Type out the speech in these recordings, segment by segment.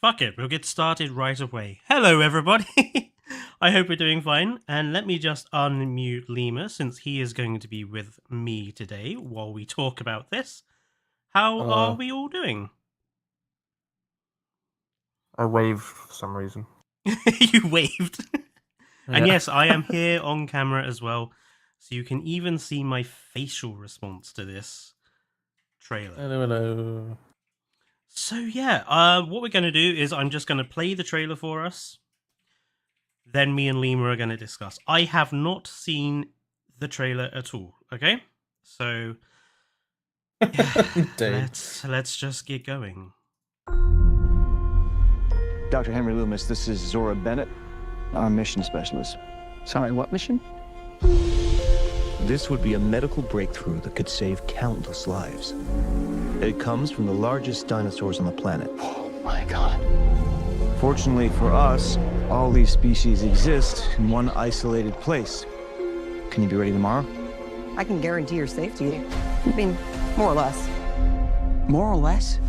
Fuck it, we'll get started right away. Hello, everybody. I hope we're doing fine. And let me just unmute Lima since he is going to be with me today while we talk about this. How are we all doing? I wave for some reason. You waved. And Yeah. yes, I am here on camera as well. So you can even see my facial response to this trailer. Hello. So yeah, what we're going to do is I'm just going to play the trailer for us. Then me and Lima are going to discuss. I have not seen the trailer at all. Okay, so yeah, let's just get going. Dr. Henry Loomis, this is Zora Bennett, our mission specialist. Sorry, what mission? This would be a medical breakthrough that could save countless lives. It comes from the largest dinosaurs on the planet. Oh my God. Fortunately for us, all these species exist in one isolated place. Can you be ready tomorrow? I can guarantee your safety. I mean, more or less. More or less?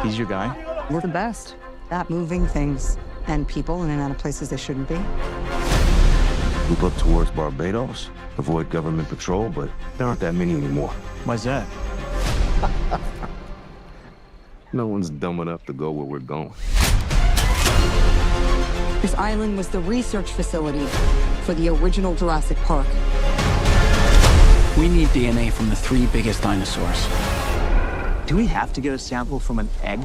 He's your guy? We're the best at moving things and people in and out of places they shouldn't be. Move up towards Barbados, avoid government patrol, but there aren't that many anymore. Why's that? No one's dumb enough to go where we're going. This island was the research facility for the original Jurassic Park. We need DNA from the 3 biggest dinosaurs. Do we have to get a sample from an egg?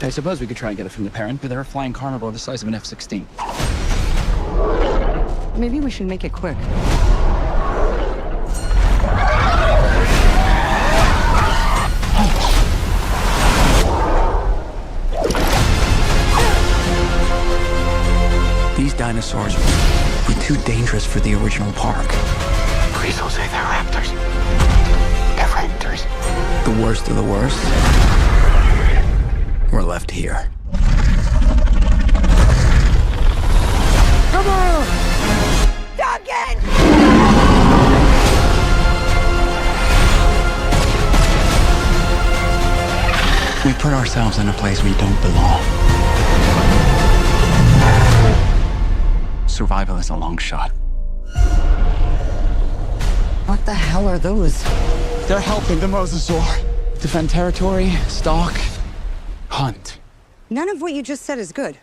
I suppose we could try and get it from the parent, but they're a flying carnivore the size of an F-16. Maybe we should make it quick. These dinosaurs were too dangerous for the original park. Please don't say they're raptors. They're raptors. The worst of the worst were left here. Come on! Duncan! We put ourselves in a place we don't belong. Survival is a long shot. What the hell are those? They're helping the mosasaur defend territory, stalk, hunt. None of what you just said is good.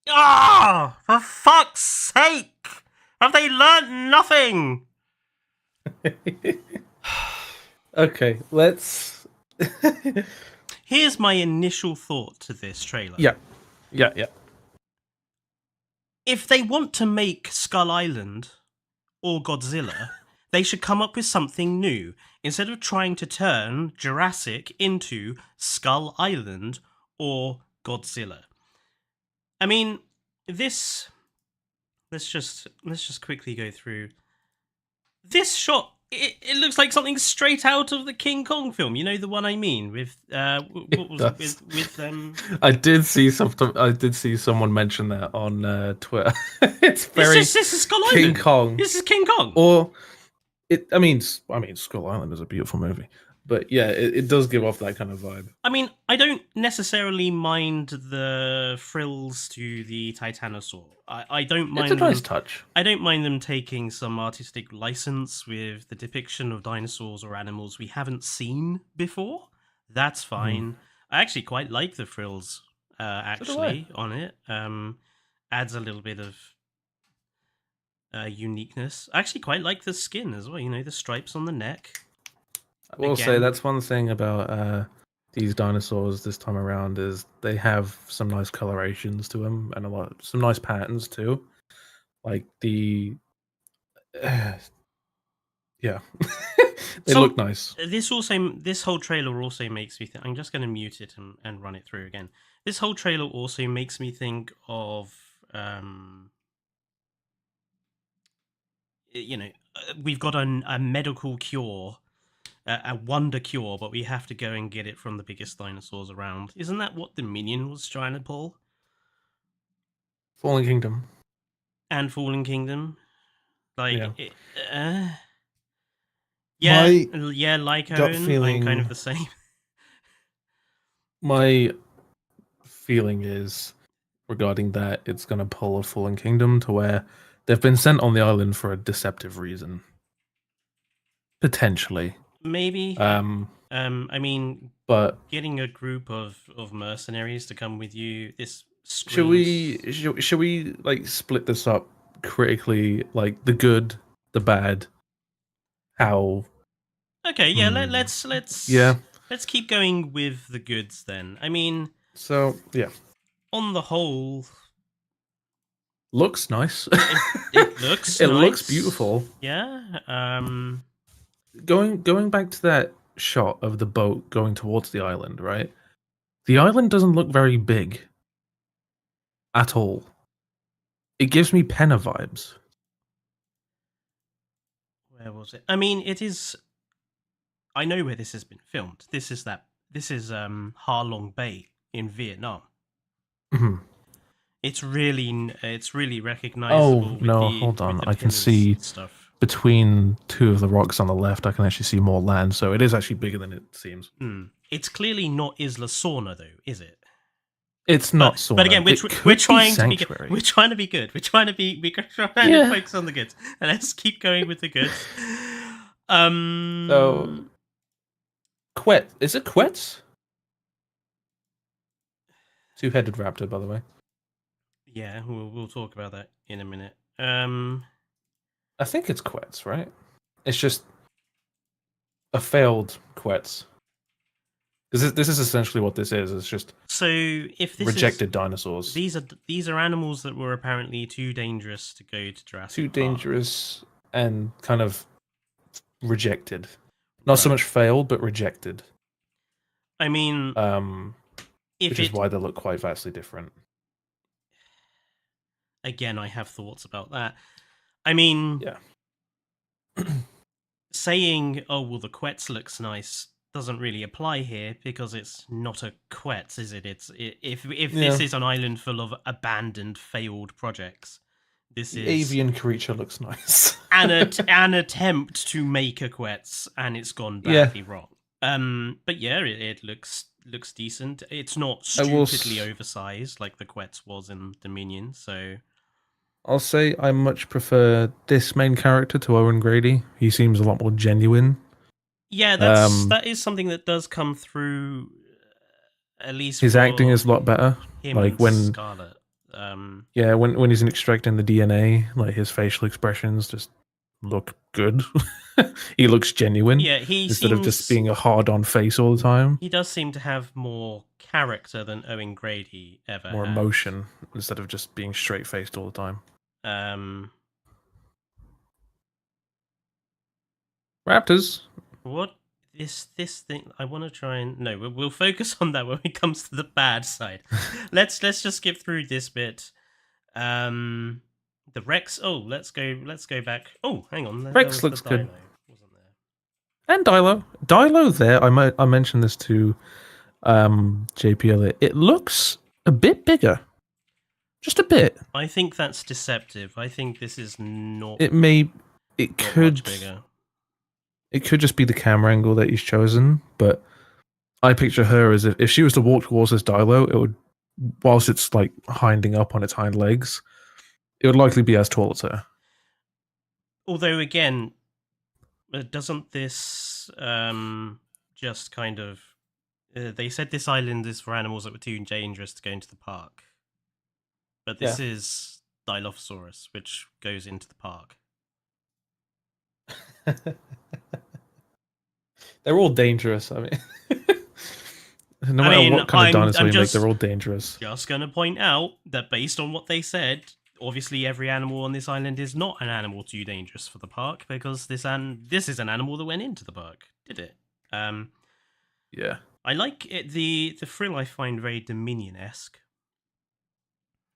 Ah, for fuck's sake! Have they learnt nothing? Okay, let's. Here's my initial thought to this trailer. Yeah. If they want to make Skull Island or Godzilla, they should come up with something new instead of trying to turn Jurassic into Skull Island or Godzilla. I mean, this. Let's just quickly go through this shot. It looks like something straight out of the King Kong film. You know the one I mean with what was it with I did see something. I did see someone mention that on Twitter. It's very this is Skull King Island. Kong. This is King Kong. Or it. I mean, Skull Island is a beautiful movie, but yeah, it does give off that kind of vibe. I mean, I don't necessarily mind the frills to the Titanosaur. I don't mind. It's a nice touch. I don't mind them taking some artistic license with the depiction of dinosaurs or animals we haven't seen before. That's fine. I actually quite like the frills. Actually, on it, adds a little bit of uniqueness. I actually quite like the skin as well. You know, the stripes on the neck. I will say that's one thing about these dinosaurs this time around is they have some nice colorations to them and some nice patterns too, like the yeah, they look nice. This whole trailer also makes me think. I'm just going to mute it and run it through again. This whole trailer also makes me think of we've got a medical cure a wonder cure, but we have to go and get it from the biggest dinosaurs around. Isn't that what Dominion was trying to pull? Fallen Kingdom. And Fallen Kingdom? Like, Yeah. yeah, like gut Owen, I'm feeling- kind of the same. My feeling is regarding that it's going to pull a Fallen Kingdom to where they've been sent on the island for a deceptive reason. Potentially. Maybe. I mean, but getting a group of mercenaries to come with you, this screams... Should we like split this up critically, like the good, the bad, how? Okay, yeah, let's keep going with the goods then. I mean, so yeah, on the whole, looks nice. It looks it nice. looks beautiful. Yeah. Going back to that shot of the boat going towards the island, right? The island doesn't look very big at all. It gives me Penna vibes. Where was it? I mean, it is. I know where this has been filmed. This is Ha Long Bay in Vietnam. Mm-hmm. It's really recognizable. Oh no! Hold on, I can see stuff. Between two of the rocks on the left, I can actually see more land, so it is actually bigger than it seems. It's clearly not Isla Sorna, though, is it? It's not Sorna. But again, we're trying to be good. We're trying to be good. We're trying to focus on the goods, and let's keep going with the goods. So, Quet, is it Quetz? Two-headed raptor, by the way. Yeah, we'll talk about that in a minute. I think it's Quetz, right? It's just a failed Quetz. Because this is essentially what this is. It's just if this rejected dinosaurs. These are animals that were apparently too dangerous to go to Jurassic Too Park. Dangerous and kind of rejected. Not so much failed, but rejected. I mean, which is why they look quite vastly different. Again, I have thoughts about that. I mean, yeah. Saying, "Oh well, the Quetz looks nice," doesn't really apply here because it's not a Quetz, is it? If this is an island full of abandoned, failed projects, this is avian creature looks nice. an attempt to make a Quetz, and it's gone badly wrong. But yeah, it looks decent. It's not stupidly oversized like the Quetz was in Dominion, so. I'll say I much prefer this main character to Owen Grady. He seems a lot more genuine. Yeah, that is something that does come through. At least his acting is a lot better. Like when Scarlet. When he's extracting the DNA, like his facial expressions just look good. He looks genuine. Yeah, instead of just being a hard-on face all the time. He does seem to have more character than Owen Grady ever. More emotion instead of just being straight-faced all the time. Raptors. What this thing? I want to try and we'll focus on that when it comes to the bad side. let's just skip through this bit. The Rex. Oh, let's go back. Oh, hang on. Rex looks good. Wasn't there? And Dilo there. I mentioned this to JP Elliott. It looks a bit bigger. Just a bit. I think that's deceptive. I think this is not. It could. Much bigger. It could just be the camera angle that he's chosen, but I picture her as if she was to walk towards this Dilo, it would, whilst it's like hinding up on its hind legs, it would likely be as tall as her. Although, again, doesn't this just kind of... they said this island is for animals that were too dangerous to go into the park. But this is Dilophosaurus, which goes into the park. They're all dangerous. I mean, no matter what kind of dinosaur you make, they're all dangerous. Just going to point out that based on what they said, obviously every animal on this island is not an animal too dangerous for the park, because this is an animal that went into the park, did it? Yeah. I like it. The frill I find very Dominion-esque.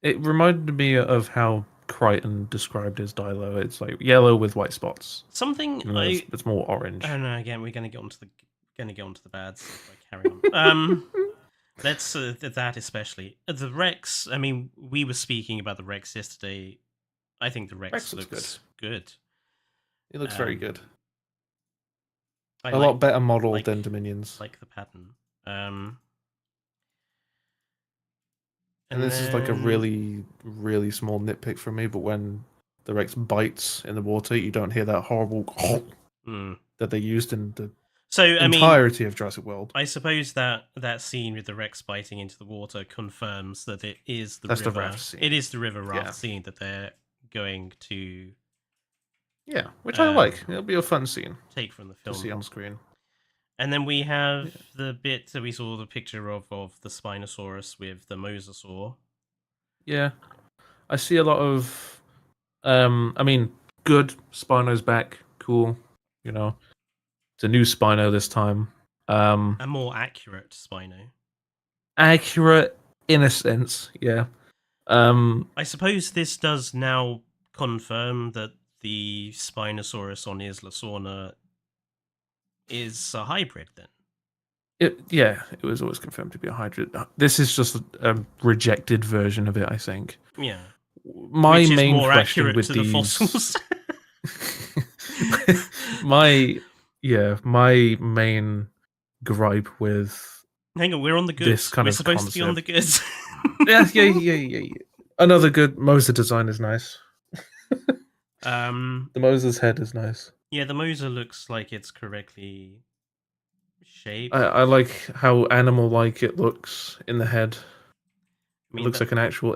It reminded me of how Crichton described his Dilo. It's like yellow with white spots. Something It's more orange. I don't know. Again, we're going to get onto the bads if I carry on. Let's that especially the Rex. I mean, we were speaking about the Rex yesterday. I think the Rex looks good. It looks very good. A lot better model than Dominions. Like the pattern. And this is like a really, really small nitpick for me, but when the Rex bites in the water, you don't hear that horrible that they used in the entirety of Jurassic World. I suppose that scene with the Rex biting into the water confirms that it is the river. The raft scene. It is the river raft scene that they're going to. Yeah, which I like. It'll be a fun scene. Take from the film. To see on screen. And then we have the bit that we saw the picture of the Spinosaurus with the Mosasaur. Yeah. I see a lot of I mean, good. Spino's back. Cool. You know. It's a new Spino this time. A more accurate Spino. Accurate in a sense, yeah. I suppose this does now confirm that the Spinosaurus on Isla Sorna is a hybrid then. It was always confirmed to be a hybrid. This is just a rejected version of it, I think. Yeah. My Which is main more question accurate with to these... the fossils. my main gripe with hang on, we're on the goods. This kind we're of supposed concept. to be on the goods. yeah. Another good Mosa design is nice. The Mosa's head is nice. Yeah, the Mosa looks like it's correctly shaped. I like how animal-like it looks in the head. It looks like an actual,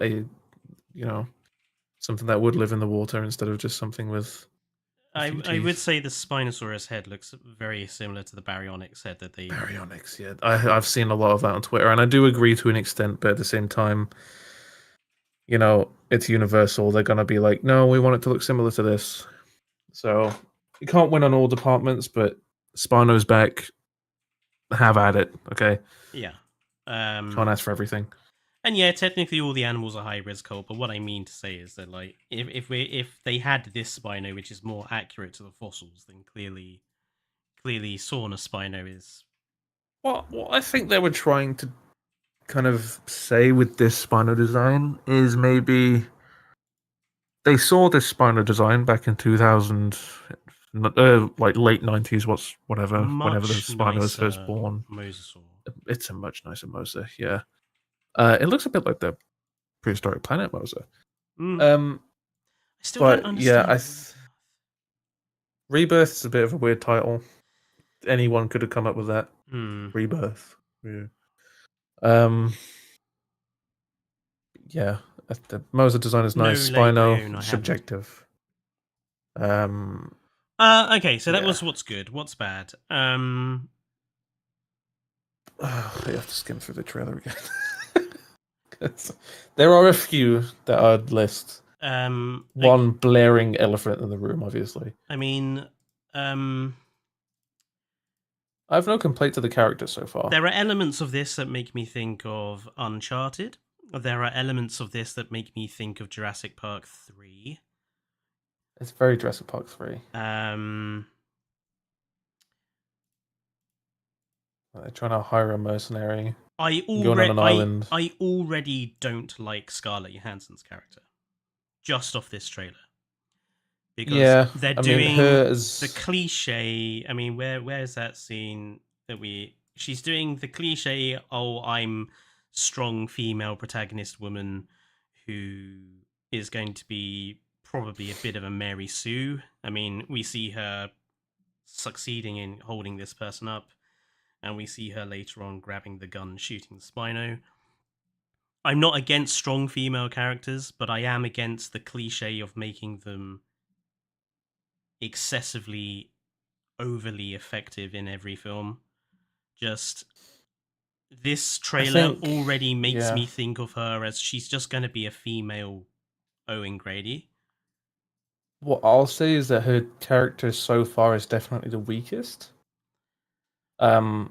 something that would live in the water instead of just something with. I would say the Spinosaurus head looks very similar to the Baryonyx head that they. Baryonyx, yeah. I've seen a lot of that on Twitter, and I do agree to an extent, but at the same time, it's Universal. They're gonna be like, no, we want it to look similar to this. So you can't win on all departments, but Spino's back. Have at it, okay? Yeah. Can't ask for everything. And yeah, technically all the animals are hybrids, Cole. But what I mean to say is that, like, if they had this Spino, which is more accurate to the fossils, then clearly Sorna Spino is. What I think they were trying to kind of say with this Spino design is maybe they saw this Spino design back in 2000, like late 90s, whenever the Spino was first born. Mosasaur. It's a much nicer Mosa, yeah. It looks a bit like the prehistoric planet Mosa. I still don't understand. Yeah, Rebirth is a bit of a weird title. Anyone could have come up with that. Rebirth. Yeah. Yeah, the Mosa design is nice. Spino, subjective. Okay, so that was what's good. What's bad? You have to skim through the trailer again. There are a few that I'd list. One blaring elephant in the room, obviously. I mean, I have no complaint to the character so far. There are elements of this that make me think of Uncharted. There are elements of this that make me think of Jurassic Park 3. It's very Jurassic Park 3. They're trying to hire a mercenary. I already don't like Scarlett Johansson's character. Just off this trailer. Because they're doing the cliche. I mean, where's that scene that she's doing the cliche, I'm strong female protagonist woman who is going to be probably a bit of a Mary Sue. I mean, we see her succeeding in holding this person up, and we see her later on grabbing the gun and shooting the Spino. I'm not against strong female characters, but I am against the cliche of making them excessively, overly effective in every film. Just, this trailer already makes me think of her as she's just going to be a female Owen Grady. What I'll say is that her character so far is definitely the weakest. The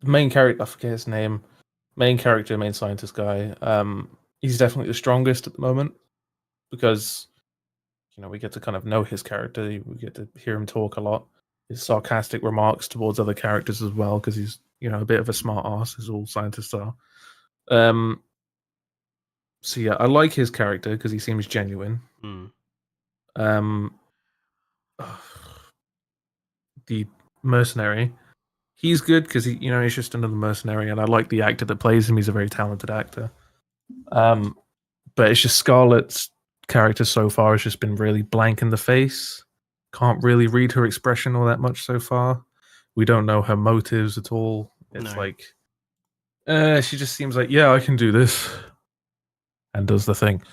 main character, I forget his name. Main character, main scientist guy. He's definitely the strongest at the moment. because we get to kind of know his character. We get to hear him talk a lot. His sarcastic remarks towards other characters as well, because he's a bit of a smart ass, as all scientists are. So yeah, I like his character because he seems genuine. The mercenary, he's good because he's just another mercenary, and I like the actor that plays him. He's a very talented actor. But it's just Scarlett's character so far has just been really blank in the face. Can't really read her expression all that much so far. We don't know her motives at all. It's like she just seems like, yeah, I can do this, and does the thing.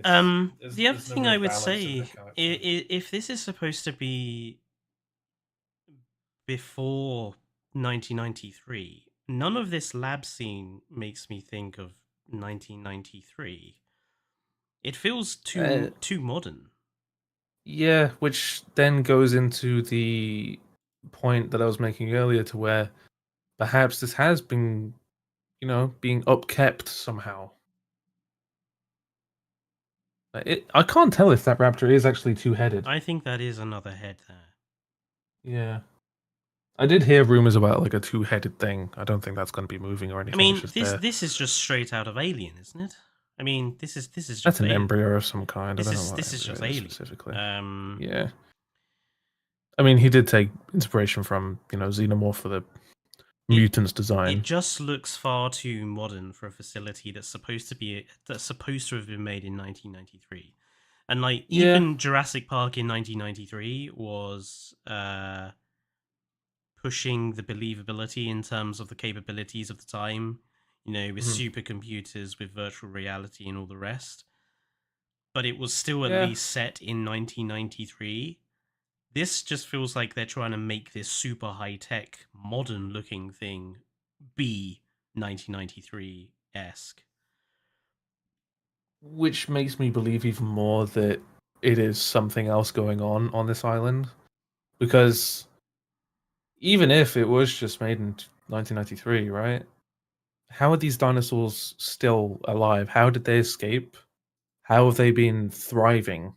The other thing I would say, if this is supposed to be before 1993, none of this lab scene makes me think of 1993. It feels too modern. Yeah, which then goes into the point that I was making earlier, to where perhaps this has been, being upkept somehow. I can't tell if that raptor is actually two-headed. I think that is another head there. Yeah. I did hear rumors about like a two-headed thing. I don't think that's going to be moving or anything. I mean, this is just straight out of Alien, isn't it? I mean, this is just that's an embryo of some kind. This is just Alien specifically. Yeah. I mean, he did take inspiration from Xenomorph for the mutants design. It just looks far too modern for a facility that's supposed to have been made in 1993, and like even Jurassic Park in 1993 was pushing the believability in terms of the capabilities of the time, with supercomputers, with virtual reality and all the rest. But it was still at least set in 1993. This just feels like they're trying to make this super high-tech, modern-looking thing be 1993-esque. Which makes me believe even more that it is something else going on this island. Because even if it was just made in 1993, right? How are these dinosaurs still alive? How did they escape? How have they been thriving?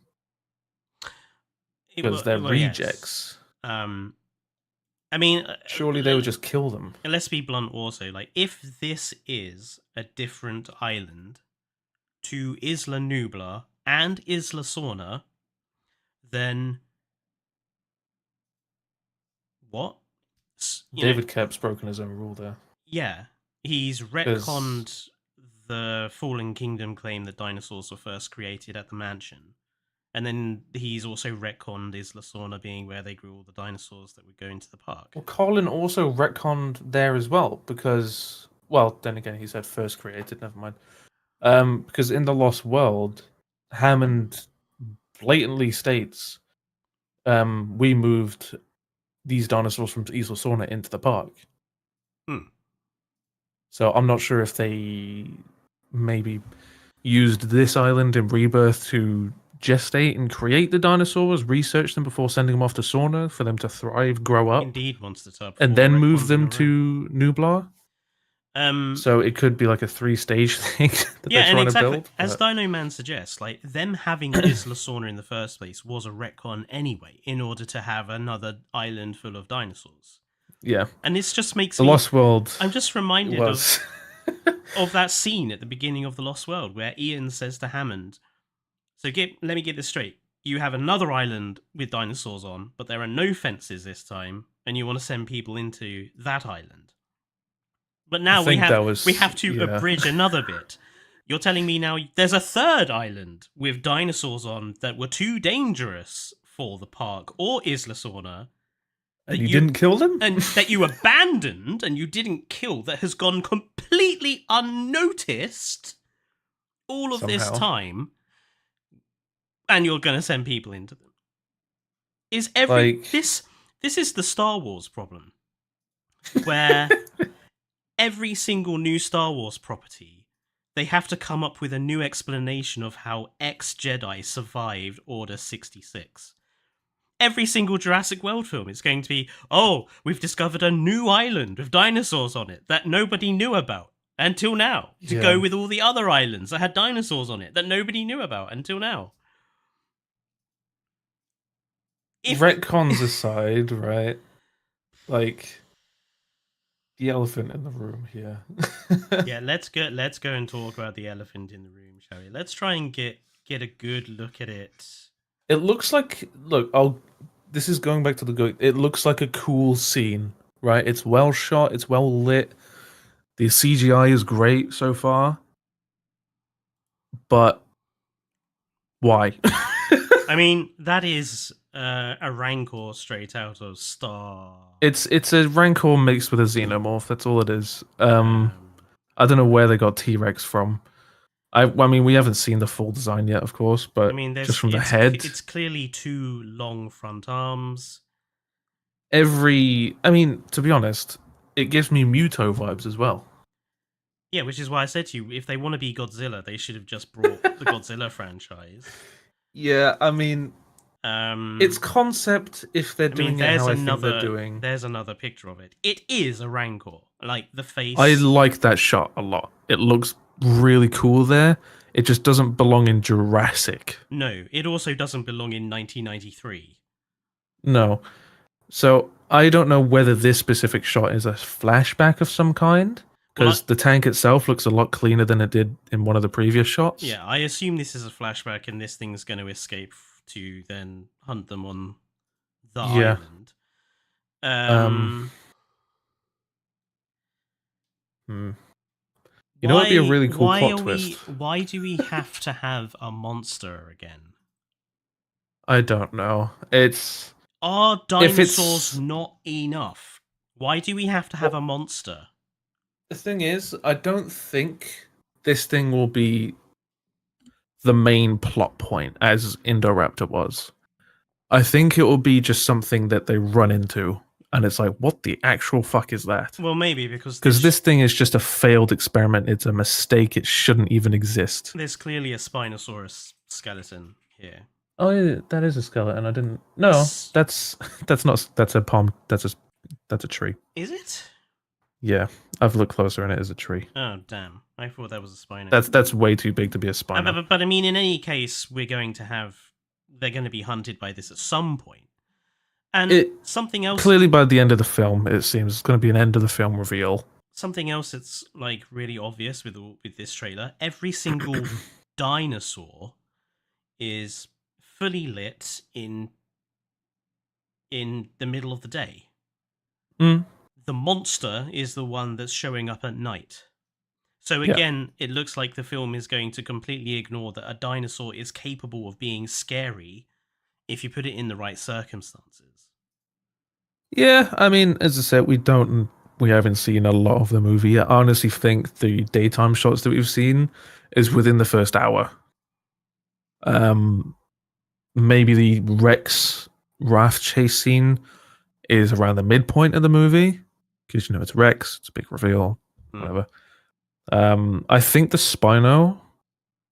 Because they're rejects. Yes. I mean, surely they would just kill them. Let's be blunt also. Like, if this is a different island to Isla Nublar and Isla Sorna, then what? David Koepp's broken his own rule there. Yeah. He's retconned the Fallen Kingdom claim that dinosaurs were first created at the mansion. And then he's also retconned Isla Sorna being where they grew all the dinosaurs that would go into the park. Well, Colin also retconned there as well, because, well, then again, he said first created, never mind. Because in The Lost World, Hammond blatantly states, we moved these dinosaurs from Isla Sorna into the park. So I'm not sure if they maybe used this island in Rebirth to gestate and create the dinosaurs, research them before sending them off to Sorna for them to thrive, grow up. Indeed, once the tub. And then move them to Nublar. So it could be like a 3-stage thing that they're trying to build. As Dino Man suggests, like them having Isla Sorna in the first place was a retcon anyway, in order to have another island full of dinosaurs. Yeah. And this just makes The Lost World. I'm just reminded of that scene at the beginning of The Lost World where Ian says to Hammond, let me get this straight. You have another island with dinosaurs on, but there are no fences this time, and you want to send people into that island. But now we have to abridge another bit. You're telling me now there's a third island with dinosaurs on that were too dangerous for the park or Isla Sorna. And you didn't kill them? And that you abandoned and you didn't kill, that has gone completely unnoticed all of this time. And you're going to send people into them. This is the Star Wars problem, where every single new Star Wars property, they have to come up with a new explanation of how X-Jedi survived Order 66. Every single Jurassic World film is going to be, we've discovered a new island with dinosaurs on it that nobody knew about. until now, to Yeah. go with all the other islands that had dinosaurs on it that nobody knew about until now. Retcons aside, right? Like the elephant in the room here. Yeah, let's go and talk about the elephant in the room, shall we? Let's try and get a good look at it. It looks like this is going back to the go. It looks like a cool scene, right? It's well shot, it's well lit. The CGI is great so far. But why? I mean, that is a Rancor straight out of Star. It's a Rancor mixed with a Xenomorph. That's all it is. I don't know where they got T-Rex from. I mean, we haven't seen the full design yet, of course, but I mean, just from the head, it's clearly 2 long front arms. I mean, to be honest, it gives me Muto vibes as well. Yeah, which is why I said to you, if they want to be Godzilla, they should have just brought the Godzilla franchise. Yeah, I mean, it's concept if they're doing it how I think they're doing. There's another picture of it. It is a Rancor, like the face. I like that shot a lot. It looks really cool there. It just doesn't belong in Jurassic. No, it also doesn't belong in 1993. No. So I don't know whether this specific shot is a flashback of some kind, because the tank itself looks a lot cleaner than it did in one of the previous shots. Yeah, I assume this is a flashback and this thing's going to escape to then hunt them on the island. You know what would be a really cool plot twist? Why do we have to have a monster again? I don't know. Are dinosaurs not enough? Why do we have to have a monster? The thing is, I don't think this thing will be the main plot point as Indoraptor was. I think it will be just something that they run into, and it's like, what the actual fuck is that? Well, maybe because this thing is just a failed experiment. It's a mistake. It shouldn't even exist. There's clearly a Spinosaurus skeleton here. Oh, yeah, that is a skeleton. I didn't. No, that's not. That's a palm. That's a tree. Is it? Yeah, I've looked closer, and it is a tree. Oh damn! I thought that was a Spino. That's way too big to be a Spino. But I mean, in any case, they're going to be hunted by this at some point. And something else. Clearly, by the end of the film, it seems it's going to be an end of the film reveal. Something else that's like really obvious with this trailer: every single dinosaur is fully lit in the middle of the day. The monster is the one that's showing up at night. So again, it looks like the film is going to completely ignore that a dinosaur is capable of being scary if you put it in the right circumstances. Yeah, I mean, as I said, we haven't seen a lot of the movie. I honestly think the daytime shots that we've seen is within the first hour. Maybe the Rex raft chase scene is around the midpoint of the movie, because it's Rex, it's a big reveal, whatever. I think the Spino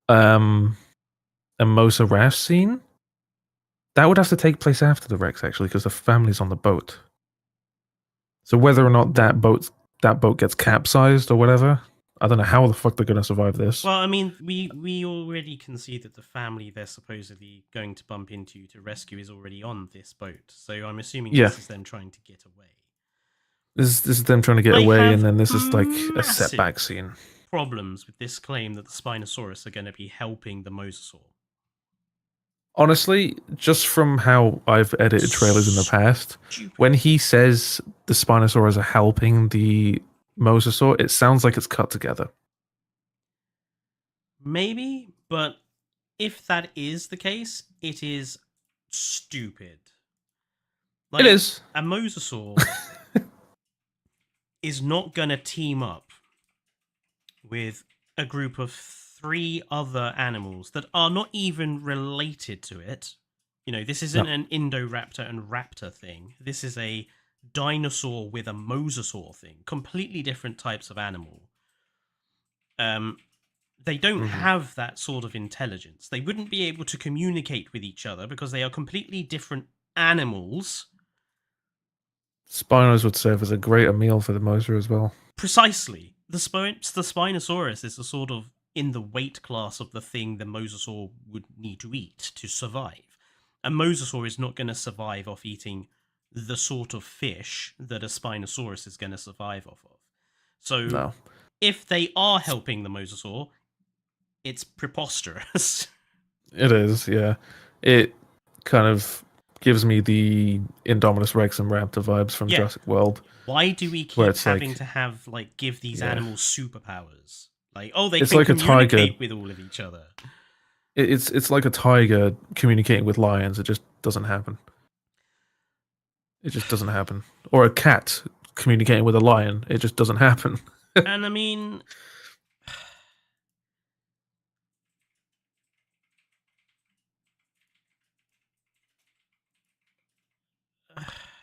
and Mosa raft scene, that would have to take place after the Rex, actually, because the family's on the boat. So whether or not that boat gets capsized or whatever, I don't know how the fuck they're going to survive this. Well, I mean, we already can see that the family they're supposedly going to bump into to rescue is already on this boat. So I'm assuming this is them trying to get away. This is them trying to get away, and then this is like a setback scene. Problems with this claim that the Spinosaurus are going to be helping the Mosasaur. Honestly, just from how I've edited trailers in the past, when he says the Spinosaurus are helping the Mosasaur, it sounds like it's cut together. Maybe, but if that is the case, it is stupid. Like, it is. A Mosasaur is not going to team up with a group of 3 other animals that are not even related to it. This isn't an Indoraptor and Raptor thing. This is a dinosaur with a Mosasaur thing. Completely different types of animal. They don't have that sort of intelligence. They wouldn't be able to communicate with each other because they are completely different animals. Spinos would serve as a greater meal for the Mosa as well. Precisely. the Spinosaurus is a sort of in the weight class of the thing the mosasaur would need to eat to survive. A mosasaur is not going to survive off eating the sort of fish that a Spinosaurus is going to survive off of. So No. if they are helping the mosasaur, it's preposterous. It is, yeah. It kind of gives me the Indominus Rex and Raptor vibes from Jurassic World. Why do we keep having to have give these animals superpowers? Like, oh, they can communicate with all of each other. It's like a tiger communicating with lions. It just doesn't happen. It just doesn't happen. Or a cat communicating with a lion. It just doesn't happen. And I mean,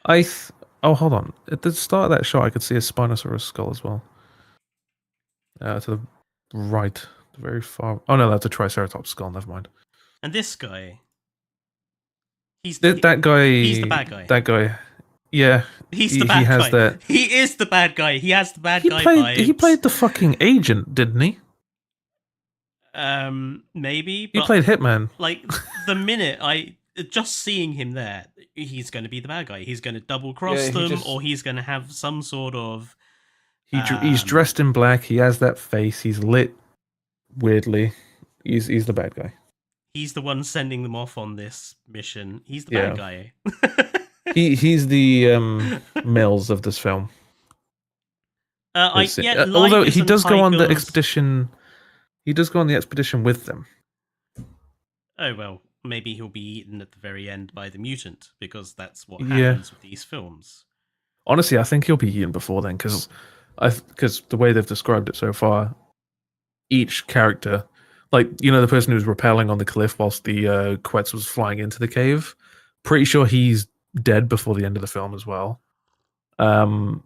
oh, hold on. At the start of that shot, I could see a Spinosaurus skull as well. To the right, the very far. Oh no, that's a Triceratops skull. Never mind. and this guy, that guy. He's the bad guy. That guy. Yeah, he's the bad guy. He has that. He is the bad guy. He has the bad guy vibes. He played the fucking agent, didn't he? Maybe. He played Hitman. Like, the minute just seeing him there, he's going to be the bad guy. He's going to double cross them, or he's going to have some sort of. He's dressed in black. He has that face. He's lit weirdly. He's the bad guy. He's the one sending them off on this mission. He's the bad guy. He's the Mills of this film. Although he does go on the expedition. He does go on the expedition with them. Oh, well, maybe he'll be eaten at the very end by the mutant, because that's what happens with these films. Honestly, I think he'll be eaten before then, because the way they've described it so far, each character, like, the person who's rappelling on the cliff whilst the Quetz was flying into the cave, pretty sure he's dead before the end of the film as well. And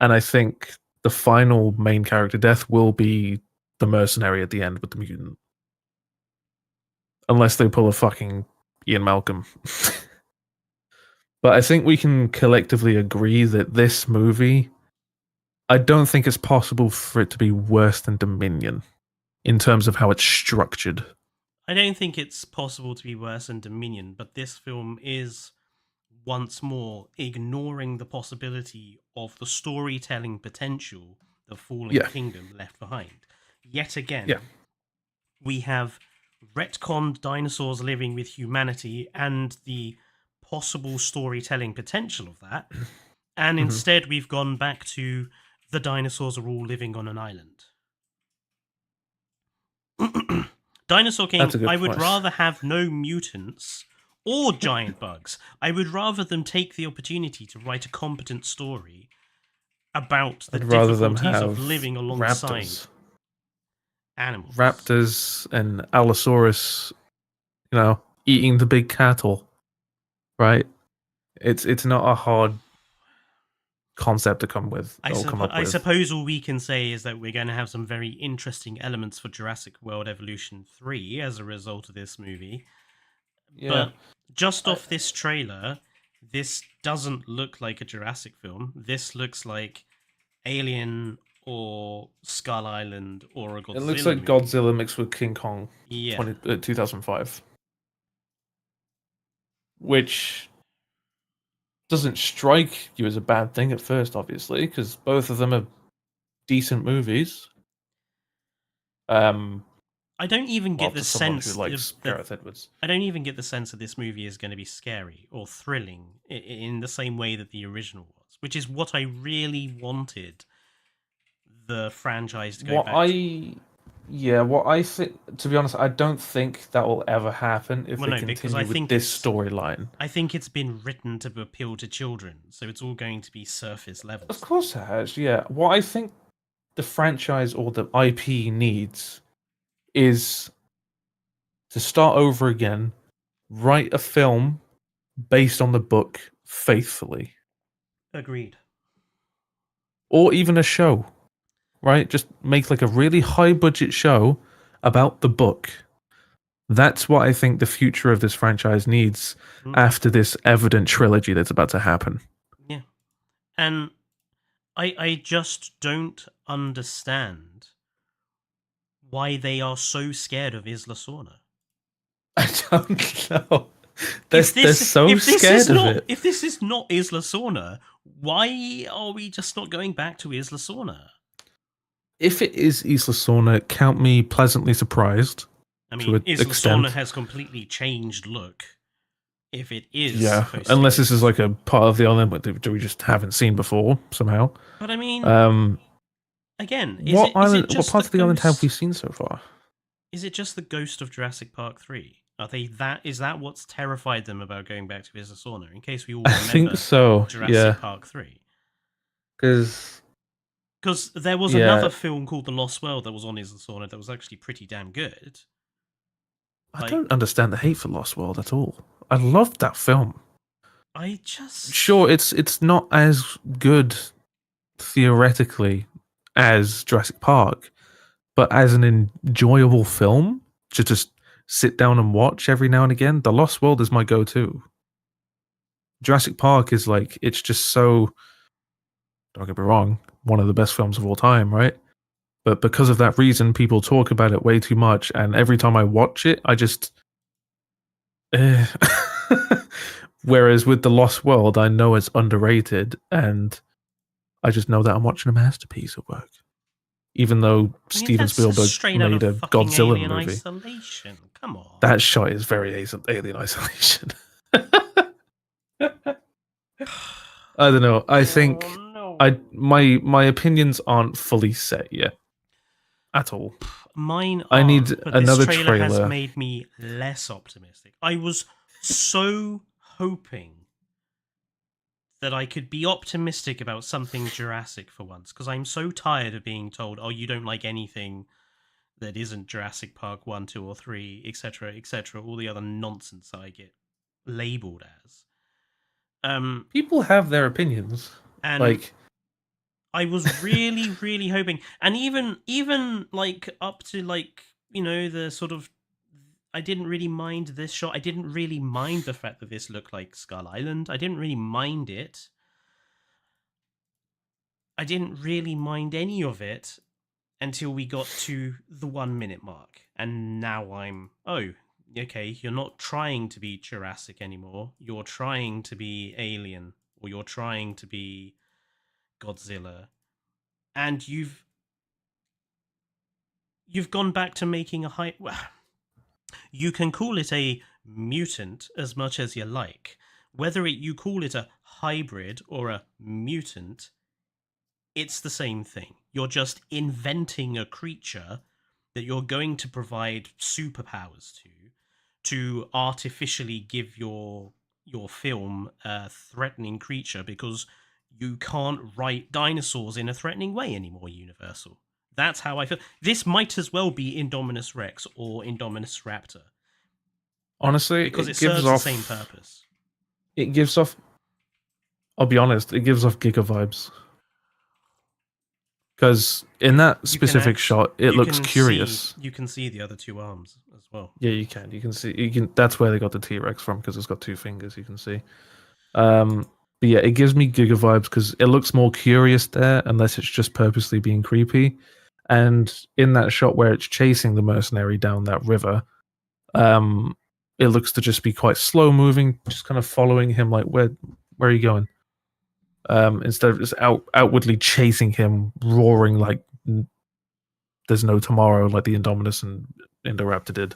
I think the final main character death will be the mercenary at the end with the mutant. Unless they pull a fucking Ian Malcolm. But I think we can collectively agree that this movie, I don't think it's possible for it to be worse than Dominion in terms of how it's structured. I don't think it's possible to be worse than Dominion, but this film is once more ignoring the possibility of the storytelling potential the Fallen Kingdom left behind. Yet again, we have retconned dinosaurs living with humanity and the possible storytelling potential of that, and instead we've gone back to the dinosaurs are all living on an island. Dinosaur King, I would rather have no mutants or giant bugs. I would rather them take the opportunity to write a competent story about the difficulties of living alongside animals. Raptors and Allosaurus, eating the big cattle, right? It's not a hard concept to come with. I suppose all we can say is that we're going to have some very interesting elements for Jurassic World Evolution 3 as a result of this movie. Yeah. But just off this trailer, this doesn't look like a Jurassic film. This looks like Alien or Skull Island or a Godzilla. It looks like Godzilla mixed with King Kong. 2005. Which doesn't strike you as a bad thing at first, obviously, because both of them are decent movies. I don't even get the sense Gareth Edwards. I don't even get the sense that this movie is going to be scary or thrilling in the same way that the original was, which is what I really wanted the franchise to go back to. What I think, to be honest, I don't think that will ever happen if they continue with this storyline. I think it's been written to appeal to children, so it's all going to be surface level. Of course it has, yeah. What I think the franchise or the IP needs is to start over again, write a film based on the book faithfully. Agreed. Or even a show, right? Just make like a really high budget show about the book. That's what I think the future of this franchise needs after this evident trilogy that's about to happen. Yeah. And I just don't understand why they are so scared of Isla Sorna. I don't know. They're so scared of it. If this is not Isla Sorna, why are we just not going back to Isla Sorna? If it is Isla Sorna, count me pleasantly surprised. I mean, Isla Sorna has completely changed look. If it is, yeah, unless this is like a part of the island that we just haven't seen before somehow. But I mean, again, what parts of the island have we seen so far? Is it just the ghost of Jurassic Park 3? Are they that? Is that what's terrified them about going back to Isla Sorna? In case we all remember, I think so. Jurassic Park 3. Because there was another film called The Lost World that was on Isla Sorna that was actually pretty damn good. I don't understand the hate for Lost World at all. I loved that film. Sure, it's not as good theoretically as Jurassic Park, but as an enjoyable film to just sit down and watch every now and again, The Lost World is my go-to. Jurassic Park is like, it's just so, don't get me wrong, one of the best films of all time, right? But because of that reason, people talk about it way too much, and every time I watch it, I just... Whereas with The Lost World, I know it's underrated, and I just know that I'm watching a masterpiece of work. Even though Steven Spielberg made a Godzilla Alien movie. Isolation. Come on. That shot is very Alien Isolation. I don't know. I think my opinions aren't fully set yet. At all. Mine are, I need but another this trailer trailer. has made me less optimistic. I was so hoping that I could be optimistic about something Jurassic for once, because I'm so tired of being told, oh, you don't like anything that isn't Jurassic Park 1, 2, or 3, etc., all the other nonsense I get labelled as. People have their opinions. And like, I was really, really hoping, and even like up to like, you know, the sort of, I didn't really mind this shot. I didn't really mind the fact that this looked like Skull Island. I didn't really mind it. I didn't really mind any of it until we got to the 1 minute mark, and now I'm, oh, okay, you're not trying to be Jurassic anymore. You're trying to be Alien, or you're trying to be Godzilla, and you've gone back to making a high. You can call it a mutant as much as you like. Whether you call it a hybrid or a mutant, it's the same thing. You're just inventing a creature that you're going to provide superpowers to artificially give your film a threatening creature, because you can't write dinosaurs in a threatening way anymore, Universal. That's how I feel. This might as well be Indominus Rex or Indominus Raptor. Honestly, because it serves the same purpose. It gives off, I'll be honest, it gives off Giga vibes. Because in that specific shot, it looks curious. You can see the other two arms as well. Yeah, you can. You can see. That's where they got the T-Rex from, because it's got 2 fingers. You can see. But yeah, it gives me Giga vibes because it looks more curious there, unless it's just purposely being creepy. And in that shot where it's chasing the mercenary down that river, it looks to just be quite slow moving, just kind of following him, like where are you going? Instead of just outwardly chasing him, roaring like there's no tomorrow, like the Indominus and Indoraptor did.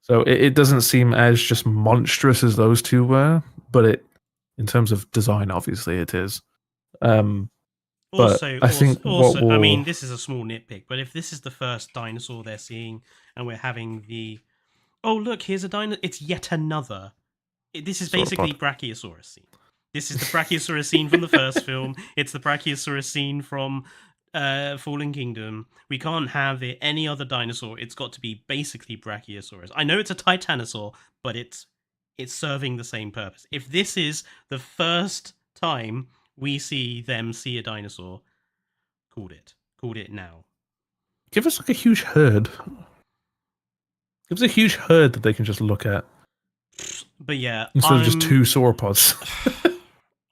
So it doesn't seem as just monstrous as those two were, but in terms of design, obviously it is. I mean, this is a small nitpick, but if this is the first dinosaur they're seeing, and we're having oh look, here's a dinosaur. It's yet another. This is basically Brachiosaurus scene. This is the Brachiosaurus scene from the first film. It's the Brachiosaurus scene from Fallen Kingdom. We can't have any other dinosaur. It's got to be basically Brachiosaurus. I know it's a Titanosaur, but it's serving the same purpose. If this is the first time we see a dinosaur, called it now. Give us like a huge herd. Give us a huge herd that they can just look at. But yeah, instead of just 2 sauropods.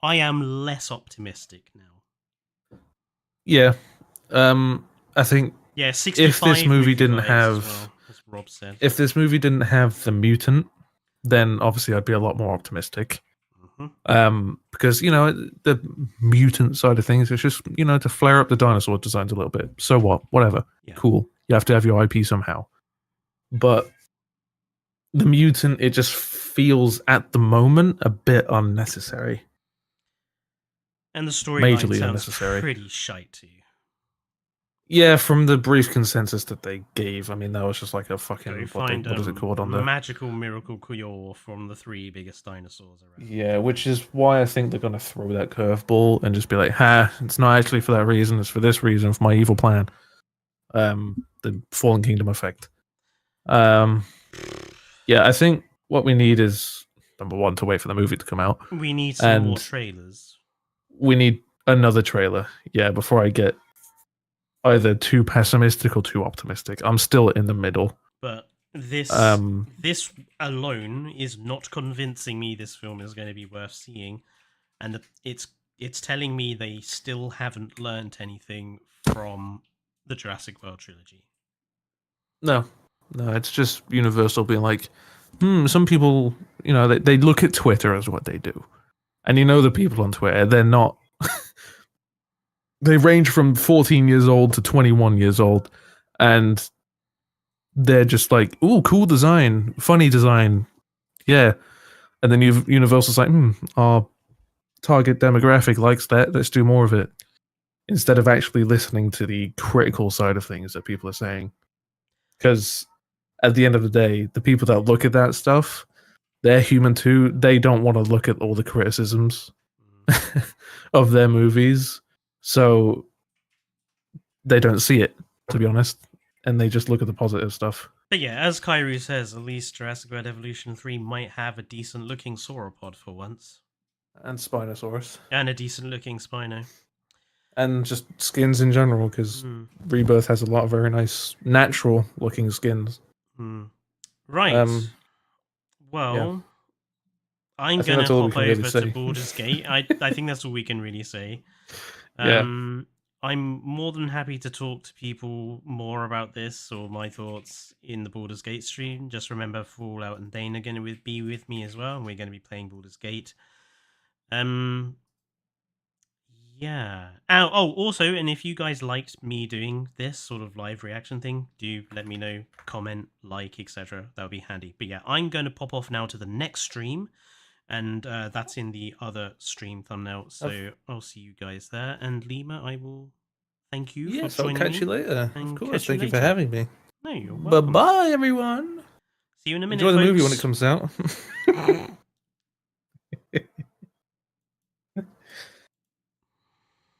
I am less optimistic now. Yeah. I think Yeah, 65 if this movie movie didn't vibes have, as well, as Rob said. if this movie didn't have the mutant, then obviously I'd be a lot more optimistic. Because you know the mutant side of things, it's just to flare up the dinosaur designs a little bit. So what? Whatever. Yeah. Cool. You have to have your IP somehow. But the mutant, it just feels at the moment a bit unnecessary. And the storyline Majorly sounds unnecessary. pretty shite too. Yeah, from the brief consensus that they gave, I mean that was just like a fucking Go what find is it called on the magical miracle cure from the 3 biggest dinosaurs around. Yeah, which is why I think they're gonna throw that curveball and just be like, "Ha, it's not actually for that reason. It's for this reason, for my evil plan." The Fallen Kingdom effect. Yeah, I think what we need is number one to wait for the movie to come out. We need some more trailers. We need another trailer. Yeah, before I get either too pessimistic or too optimistic. I'm still in the middle. But this alone is not convincing me this film is going to be worth seeing, and it's telling me they still haven't learned anything from the Jurassic World trilogy. No, it's just Universal being like, some people, they look at Twitter as what they do. And the people on Twitter, they're not... they range from 14 years old to 21 years old, and they're just like, ooh, cool design, funny design, yeah. And then Universal's like, our target demographic likes that, let's do more of it. Instead of actually listening to the critical side of things that people are saying. Because at the end of the day, the people that look at that stuff, they're human too. They don't want to look at all the criticisms of their movies. So they don't see it, to be honest. And they just look at the positive stuff. But yeah, as Kairu says, at least Jurassic World Evolution 3 might have a decent looking sauropod for once. And Spinosaurus. And a decent looking Spino. And just skins in general, because Rebirth has a lot of very nice natural looking skins. Right. Well, I'm going to hop over to Baldur's Gate. I think that's all we can really say. I'm more than happy to talk to people more about this or my thoughts in the Baldur's Gate stream. Just remember, Fallout and Dane are going to be with me as well, and we're going to be playing Baldur's Gate. Yeah. Oh, also, and if you guys liked me doing this sort of live reaction thing, do let me know, comment, like, etc. That would be handy. But yeah, I'm going to pop off now to the next stream, and that's in the other stream thumbnail. So I'll see you guys there. And Lima, I will thank you for joining me. I'll catch you later. Of course, thank you for having me. No, you're welcome. Bye-bye, everyone. See you in a minute. Enjoy the movie folks. when it comes out.